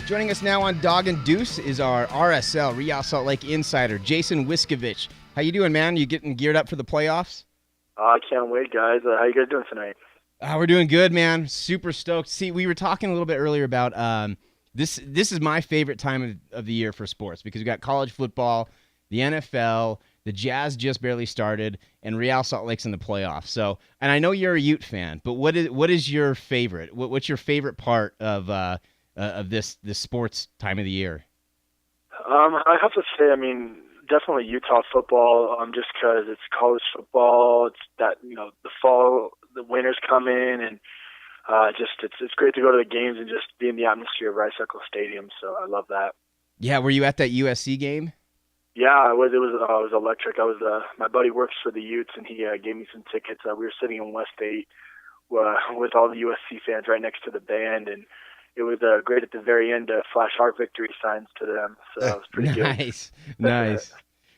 Joining us now on Dog and Deuce is our RSL, Real Salt Lake insider, Jason Wiscovitch. How you doing, man? You getting geared up for the playoffs? I can't wait, guys. How you guys doing tonight? We're doing good, man. Super stoked. See, we were talking a little bit earlier about this is my favorite time of the year for sports because we got college football, the NFL, the Jazz just barely started, and Real Salt Lake's in the playoffs. So, and I know you're a Ute fan, but what is your favorite? What's your favorite part of this sports time of the year? I have to say, definitely Utah football. Just because it's college football, it's that the fall, the winter's coming, and it's great to go to the games and just be in the atmosphere of Rice Eccles Stadium. So I love that. Yeah, were you at that USC game? Yeah, I was. It was electric. I was. My buddy works for the Utes, and he gave me some tickets. We were sitting in West 8 with all the USC fans right next to the band, and it was great at the very end to flash our victory signs to them. So it was pretty nice, good. Nice.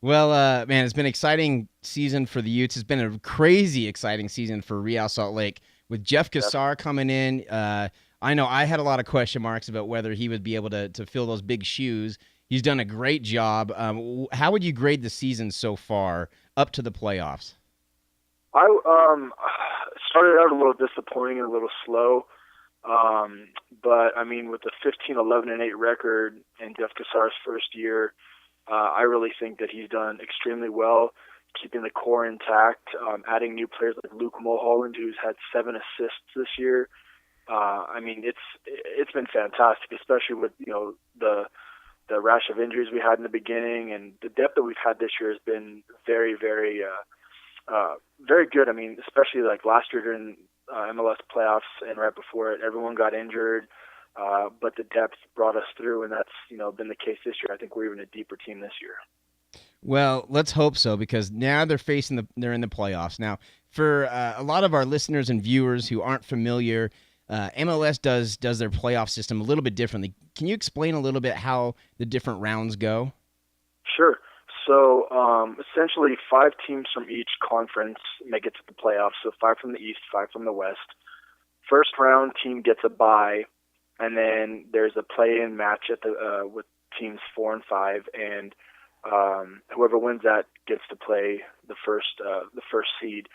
Well, man, it's been an exciting season for the Utes. It's been a crazy exciting season for Real Salt Lake with Jeff Cassar coming in. I know I had a lot of question marks about whether he would be able to fill those big shoes. He's done a great job. How would you grade the season so far up to the playoffs? I started out a little disappointing and a little slow. But with the 15-11-8 record in Jeff Cassar's first year, I really think that he's done extremely well, keeping the core intact, adding new players like Luke Mulholland, who's had 7 assists this year. It's been fantastic, especially with the rash of injuries we had in the beginning, and the depth that we've had this year has been very, very, very good. Especially like last year during MLS playoffs and right before it, everyone got injured, but the depth brought us through, and that's been the case this year. I think we're even a deeper team this year. Well, let's hope so, because now they're in the playoffs. Now, for a lot of our listeners and viewers who aren't familiar, MLS does their playoff system a little bit differently. Can you explain a little bit how the different rounds go? Sure. So essentially 5 teams from each conference make it to the playoffs. So 5 from the East, 5 from the West. First round team gets a bye, and then there's a play-in match at the with teams 4 and 5, and whoever wins that gets to play the first seed.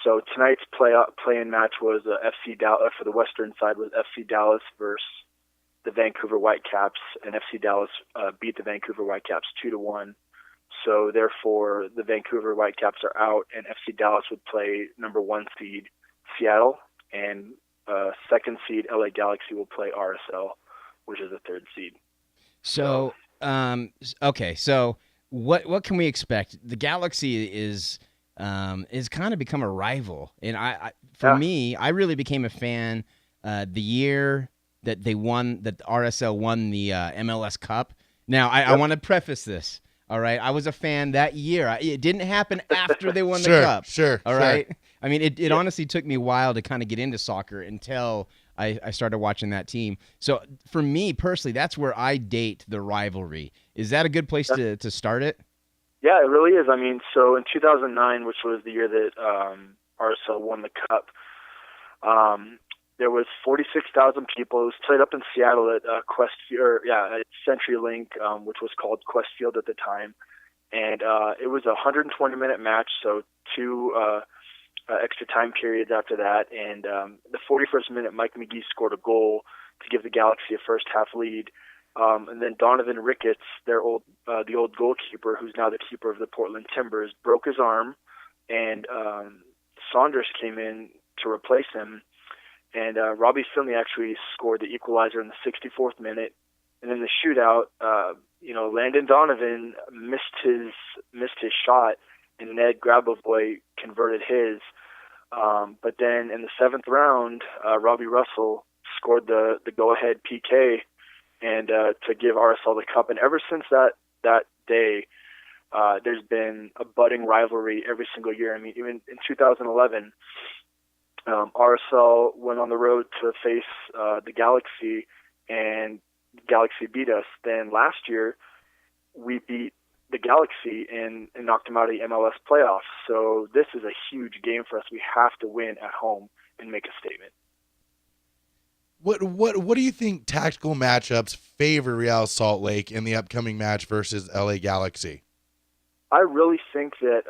So tonight's play-in match was FC Dallas for the Western side was FC Dallas versus the Vancouver Whitecaps, and FC Dallas beat the Vancouver Whitecaps 2-1. So therefore, the Vancouver Whitecaps are out, and FC Dallas would play number 1 seed Seattle, and second seed LA Galaxy will play RSL, which is the 3rd seed. So, okay. So, what can we expect? The Galaxy is kind of become a rival, and for me, I really became a fan the year that RSL won the MLS Cup. Now, I want to preface this. All right, I was a fan that year. It didn't happen after they won the Cup. Sure. All right. It honestly took me a while to kind of get into soccer until I started watching that team. So for me personally, that's where I date the rivalry. Is that a good place to start it? Yeah, it really is. So in 2009, which was the year that RSL won the Cup, there was 46,000 people. It was played up in Seattle at at CenturyLink, which was called Quest Field at the time, and it was a 120-minute match. So 2 extra time periods after that, and the 41st minute, Mike McGee scored a goal to give the Galaxy a first half lead, and then Donovan Ricketts, the old goalkeeper, who's now the keeper of the Portland Timbers, broke his arm, and Saunders came in to replace him. And Robbie Finley actually scored the equalizer in the 64th minute. And in the shootout, Landon Donovan missed his shot, and Ned Grabavoy converted his. But then in the 7th round, Robbie Russell scored the go-ahead PK and to give RSL the Cup. And ever since that day, there's been a budding rivalry every single year. Even in 2011. RSL went on the road to face the Galaxy, and Galaxy beat us. Then last year, we beat the Galaxy and knocked them out of the MLS playoffs. So this is a huge game for us. We have to win at home and make a statement. What do you think tactical matchups favor Real Salt Lake in the upcoming match versus LA Galaxy? I really think that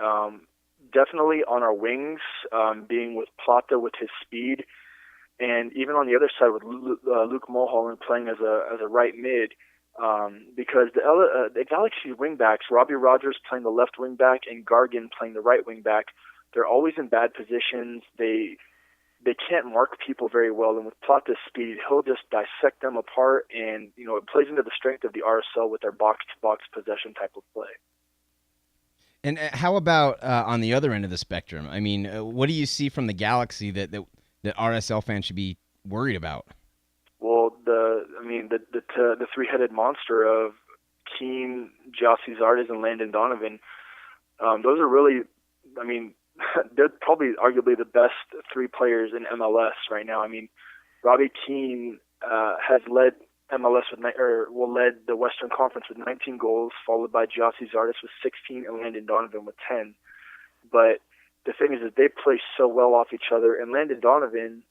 definitely on our wings, being with Plata with his speed, and even on the other side with Luke Mulholland playing as a right mid, because the Galaxy wingbacks, Robbie Rogers playing the left wing back and Gargan playing the right wing back, they're always in bad positions. They can't mark people very well, and with Plata's speed, he'll just dissect them apart, and it plays into the strength of the RSL with their box-to-box possession type of play. And how about on the other end of the spectrum? I mean, what do you see from the Galaxy that RSL fans should be worried about? Well, the three-headed monster of Keane, Jossie Zardes, and Landon Donovan. Those are really, they're probably arguably the best three players in MLS right now. I mean, Robbie Keane has led MLS led the Western Conference with 19 goals, followed by Jossie Zardes with 16 and Landon Donovan with 10. But the thing is that they play so well off each other, and Landon Donovan,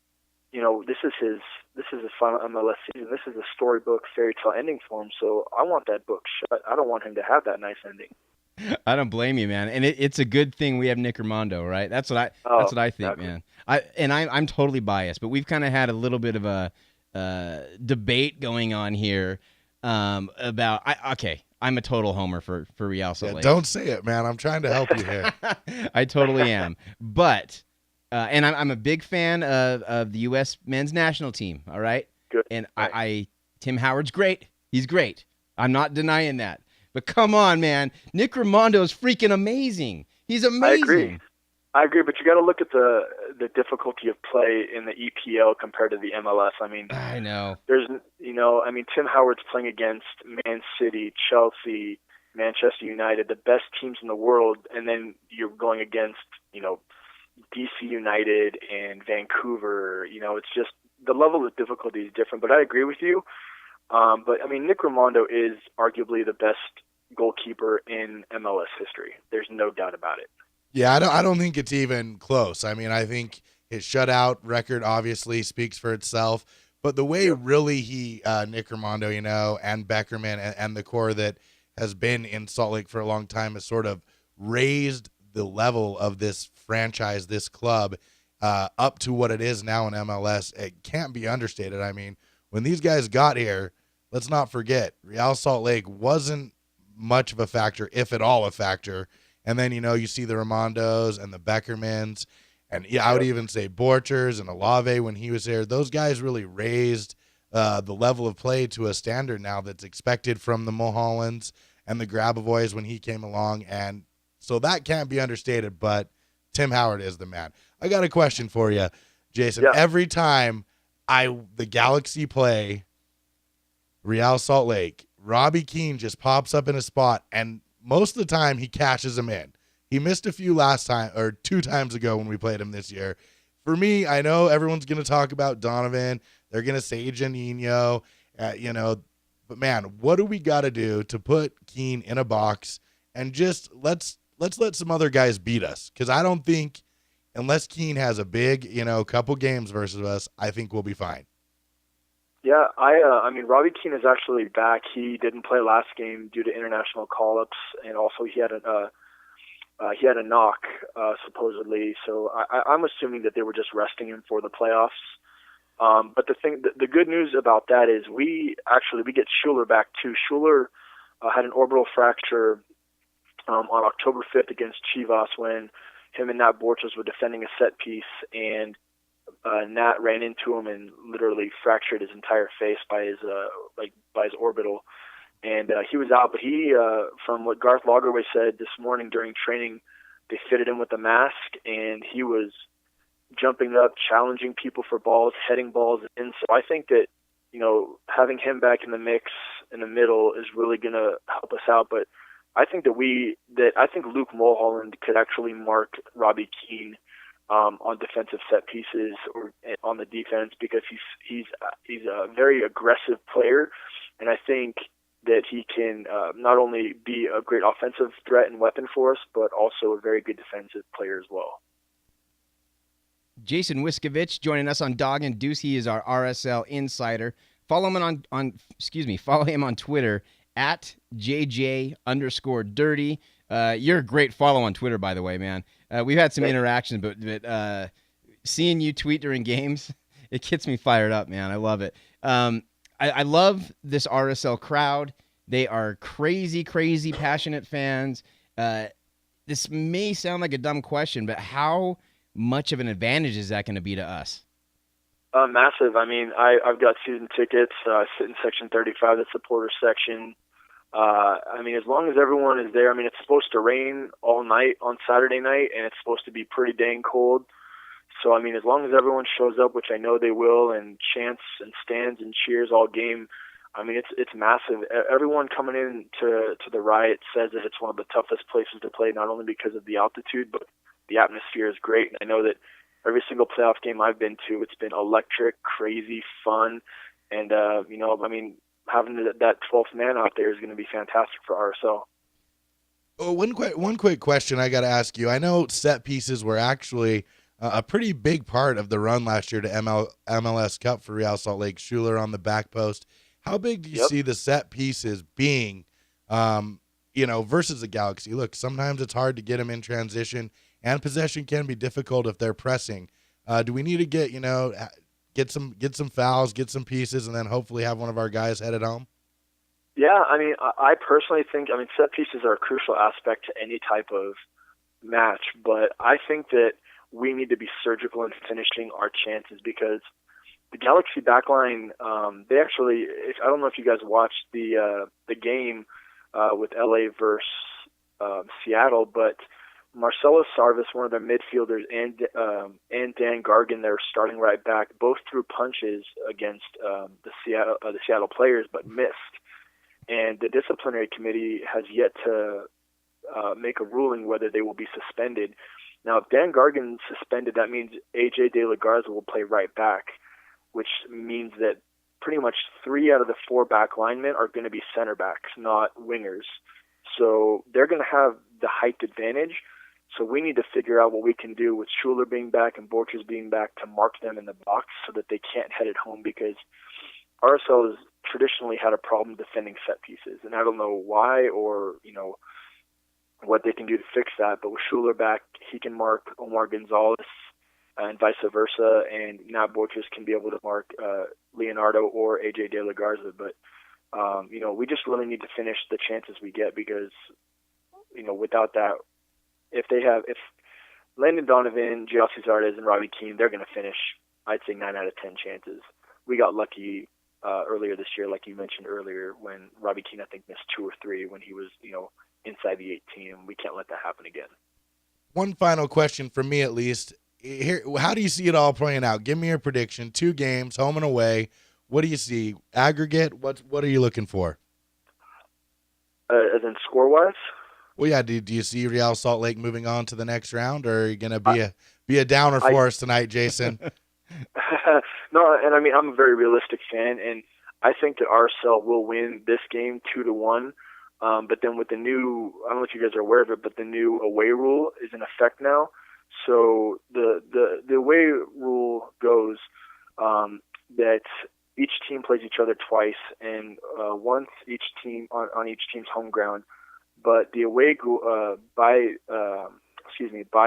this is his final MLS season. This is a storybook fairy tale ending for him. So I want that book shut. I don't want him to have that nice ending. I don't blame you, man. And it's a good thing we have Nick Armando, right? That's what I think, exactly. Man. I'm totally biased, but we've kind of had a little bit of a debate going on here about. I'm a total homer for Real Salt Lake. Don't say it, man. I'm trying to help you here. I totally am, but and I'm a big fan of the U.S. men's national team. All right, good. And right. Tim Howard's great. He's great. I'm not denying that. But come on, man. Nick Armando is freaking amazing. He's amazing. I agree, but you got to look at the difficulty of play in the EPL compared to the MLS. I know. Tim Howard's playing against Man City, Chelsea, Manchester United, the best teams in the world, and then you're going against, DC United and Vancouver. It's just the level of difficulty is different. But I agree with you. But Nick Armando is arguably the best goalkeeper in MLS history. There's no doubt about it. Yeah, I don't think it's even close. I think his shutout record obviously speaks for itself, but the way really Nick Armando, and Beckerman and the core that has been in Salt Lake for a long time has sort of raised the level of this franchise, this club, up to what it is now in MLS. It can't be understated. When these guys got here, let's not forget, Real Salt Lake wasn't much of a factor, if at all a factor. And then, you see the Ramondos and the Beckermans, and I would even say Borchers and Olave when he was here. Those guys really raised the level of play to a standard now that's expected from the Mulhollands and the Grabavoys when he came along. And so that can't be understated, but Tim Howard is the man. I got a question for you, Jason. Yeah. Every time the Galaxy play Real Salt Lake, Robbie Keane just pops up in a spot, and most of the time he cashes them in. He missed a few last time or 2 times ago when we played him this year. For me, I know everyone's going to talk about Donovan. They're going to say Janino, but man, what do we got to do to put Keane in a box and just let's let some other guys beat us? Because I don't think, unless Keane has a big, couple games versus us, I think we'll be fine. Yeah, Robbie Keane is actually back. He didn't play last game due to international call-ups, and also he had a knock supposedly. So I'm assuming that they were just resting him for the playoffs. But the good news about that is we get Schuler back too. Schuler had an orbital fracture on October 5th against Chivas when him and Nat Borchers were defending a set piece, and Nat ran into him and literally fractured his entire face by his orbital, and he was out. But he, from what Garth Lagerwey said this morning during training, they fitted him with a mask, and he was jumping up, challenging people for balls, heading balls in. So I think that having him back in the mix in the middle is really going to help us out. But I think I think Luke Mulholland could actually mark Robbie Keane on defensive set pieces or on the defense, because he's a very aggressive player, and I think that he can not only be a great offensive threat and weapon for us, but also a very good defensive player as well. Jason Wiscovitch joining us on Dog and Deuce. He is our RSL insider. Follow him follow him on Twitter at JJ_dirty. You're a great follow on Twitter, by the way, man. We've had some interactions, but seeing you tweet during games, it gets me fired up, man. I love it. I love this RSL crowd. They are crazy, crazy passionate fans. This may sound like a dumb question, but how much of an advantage is that going to be to us? Massive. I mean, I've got season tickets. I sit in section 35, the supporter section. I mean, as long as everyone is there, I mean, it's supposed to rain all night on Saturday night, and it's supposed to be pretty dang cold. So, I mean, as long as everyone shows up, which I know they will, and chants and stands and cheers all game, I mean, it's massive. Everyone coming in to the riot says that it's one of the toughest places to play, not only because of the altitude, but the atmosphere is great. And I know that every single playoff game I've been to, it's been electric, crazy, fun. And, you know, I mean, having that 12th man out there is going to be fantastic for RSL. Oh, one quick question I got to ask you. I know set pieces were actually a pretty big part of the run last year to MLS Cup for Real Salt Lake. Schuler on the back post. How big do you see the set pieces being, you know, versus the Galaxy? Look, sometimes it's hard to get them in transition, and possession can be difficult if they're pressing. Do we need to get some fouls, get some pieces, and then hopefully have one of our guys headed home? Yeah, I mean, I personally think, I mean, set pieces are a crucial aspect to any type of match, but I think that we need to be surgical in finishing our chances, because the Galaxy backline, they actually, I don't know if you guys watched the game with LA versus Seattle, but Marcelo Sarvis, one of their midfielders, and Dan Gargan, their starting right back, both threw punches against the Seattle players, but missed. And the disciplinary committee has yet to make a ruling whether they will be suspended. Now, if Dan Gargan's suspended, that means AJ De La Garza will play right back, which means that pretty much 3 out of the 4 back linemen are going to be center backs, not wingers. So they're going to have the height advantage. So we need to figure out what we can do with Schuler being back and Borchers being back to mark them in the box so that they can't head it home, because RSL has traditionally had a problem defending set pieces. And I don't know why or, you know, what they can do to fix that. But with Schuler back, he can mark Omar Gonzalez and vice versa. And now Borchers can be able to mark Leonardo or AJ De La Garza. But, you know, we just really need to finish the chances we get, because, you know, without that, if Landon Donovan, J.L. Cesardes, and Robbie Keane, they're going to finish, I'd say, 9 out of 10 chances. We got lucky earlier this year, like you mentioned earlier, when Robbie Keane, I think, missed 2 or 3 when he was, you know, inside the 18. We can't let that happen again. One final question from me, at least. Here, how do you see it all playing out? Give me your prediction. 2 games, home and away. What do you see? Aggregate? What are you looking for? As in score-wise? Well, yeah. Do you see Real Salt Lake moving on to the next round, or are you going to be a downer for us tonight, Jason? No, and I mean, I'm a very realistic fan, and I think that RSL will win this game 2-1. But then with the new, I don't know if you guys are aware of it, but the new away rule is in effect now. So the away rule goes that each team plays each other twice, and once each team on each team's home ground. But the away by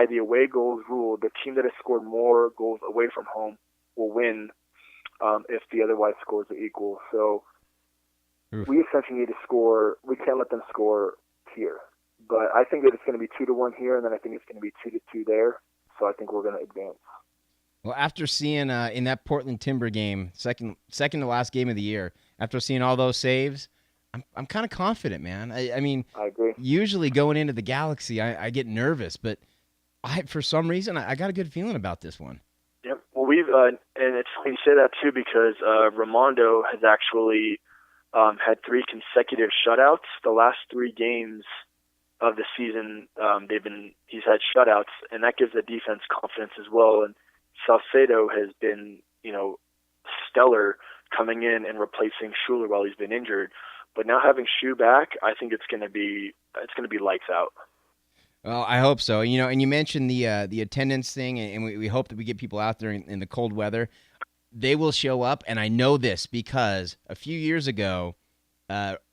the away goals rule, the team that has scored more goals away from home will win if the otherwise scores are equal. So we essentially need to score. We can't let them score here. But I think that it's going to be 2-1 here, and then I think it's going to be 2-2 there. So I think we're going to advance. Well, after seeing in that Portland Timber game, second to last game of the year, after seeing all those saves, I'm kind of confident, man. I mean, I agree. Usually going into the Galaxy, I get nervous, but for some reason I got a good feeling about this one. Yep. Well, we've and it's funny you say that too, because Raimondo has actually had 3 consecutive shutouts. The last 3 games of the season, he's had shutouts, and that gives the defense confidence as well. And Salcedo has been, you know, stellar coming in and replacing Schuler while he's been injured. But now having Shu back, I think it's going to be lights out. Well, I hope so. And you mentioned the attendance thing, and we hope that we get people out there in the cold weather. They will show up, and I know this because a few years ago,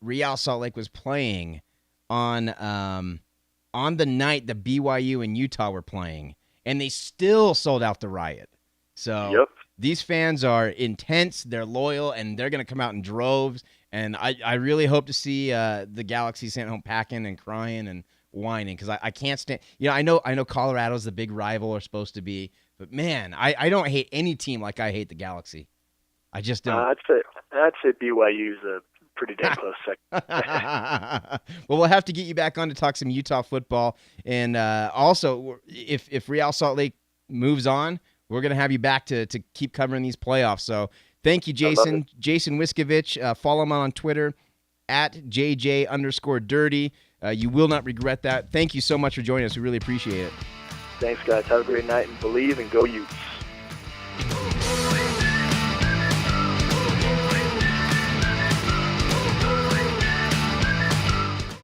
Real Salt Lake was playing on the night that BYU and Utah were playing, and they still sold out the Riot. So these fans are intense, they're loyal, and they're going to come out in droves. And I really hope to see the Galaxy sent home packing and crying and whining, because I can't stand. I know Colorado's the big rival, or supposed to be, but man, I don't hate any team like I hate the Galaxy. I just don't. I'd say BYU's a pretty damn close second. Well, we'll have to get you back on to talk some Utah football, and also if Real Salt Lake moves on, we're gonna have you back to keep covering these playoffs. So thank you, Jason. Jason Wiscovitch. Follow him on Twitter at JJ_dirty. You will not regret that. Thank you so much for joining us. We really appreciate it. Thanks, guys. Have a great night, and believe and go Utes.